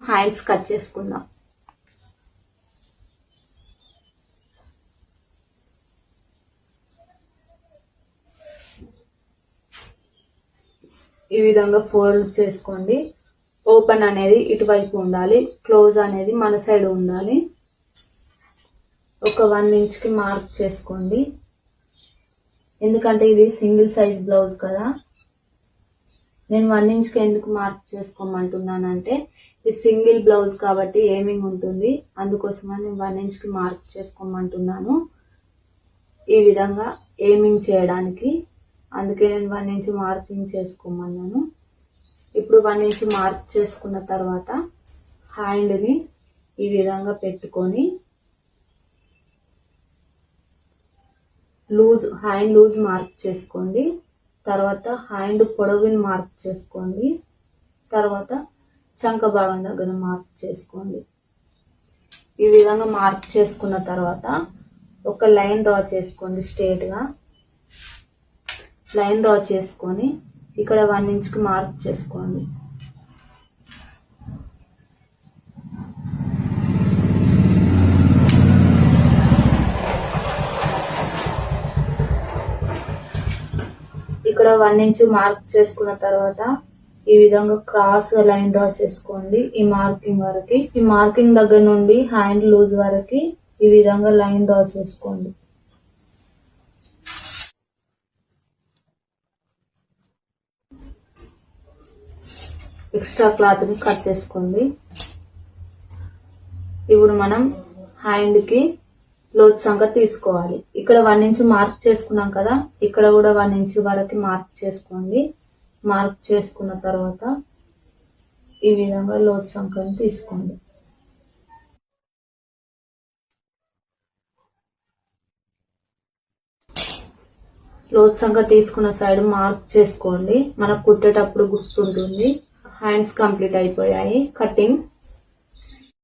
Hands cut చేసుకుందాం. ఈ విధంగా ఫోల్డ్ చేసుకోండి. ఓపెన్ అనేది ఇటువైపు ఉండాలి, క్లోజ్ అనేది మన సైడ్ ఉండాలి. ఒక 1 ఇంచ్కి మార్క్ చేసుకోండి. ఎందుకంటే ఇది సింగిల్ సైజ్ బ్లౌజ్ కదా. నేను 1 ఇంచ్కి ఎందుకు మార్క్ చేసుకోమంటున్నానంటే ఇది సింగిల్ బ్లౌజ్ కాబట్టి ఏమింగ్ ఉంటుంది, అందుకోసమని నేను 1 ఇంచ్కి మార్క్ చేసుకోమంటున్నాను. ఈ విధంగా ఏమింగ్ చేయడానికి, అందుకే నేను 1 ఇంచ్ మార్కింగ్ చేసుకోమన్నాను. ఇప్పుడు 1 ఇంచ్ మార్క్ చేసుకున్న తర్వాత హ్యాండ్ని ఈ విధంగా పెట్టుకొని హ్యాండ్ లూజ్ మార్క్ చేసుకోండి. తర్వాత హ్యాండ్ పొడవుని మార్క్ చేసుకోండి. తర్వాత చంక భాగం దగ్గర మార్క్ చేసుకోండి. ఈ విధంగా మార్క్ చేసుకున్న తర్వాత ఒక లైన్ డ్రా చేసుకోండి. స్ట్రేట్గా లైన్ డ్రా చేసుకొని ఇక్కడ 1 ఇంచ్కి మార్క్ చేసుకోండి. ఇక్కడ 1 ఇంచ్ మార్క్ చేసుకున్న తర్వాత ఈ విధంగా క్రాస్ లైన్ డ్రా చేసుకోండి. ఈ మార్కింగ్ వరకు, ఈ మార్కింగ్ దగ్గర నుండి హ్యాండ్ లూజ్ వరకు ఈ విధంగా లైన్ డ్రా చేసుకోండి. ఎక్స్ట్రా క్లాత్ ని కట్ చేసుకోండి. ఇప్పుడు మనం హ్యాండ్ కి లోతు సంఖ్య తీసుకోవాలి. ఇక్కడ 1 ఇంచ్ మార్క్ చేసుకున్నాం కదా, ఇక్కడ కూడా 1 ఇంచ్ వరకు మార్క్ చేసుకోండి. మార్క్ చేసుకున్న తర్వాత ఈ విధంగా లోతు సంఖ్యను తీసుకోండి. లోతు సంఖ్య తీసుకున్న సైడ్ మార్క్ చేసుకోండి. మనకు కుట్టేటప్పుడు గుర్తుంటుంది. హ్యాండ్స్ కంప్లీట్ అయిపోయాయి. కటింగ్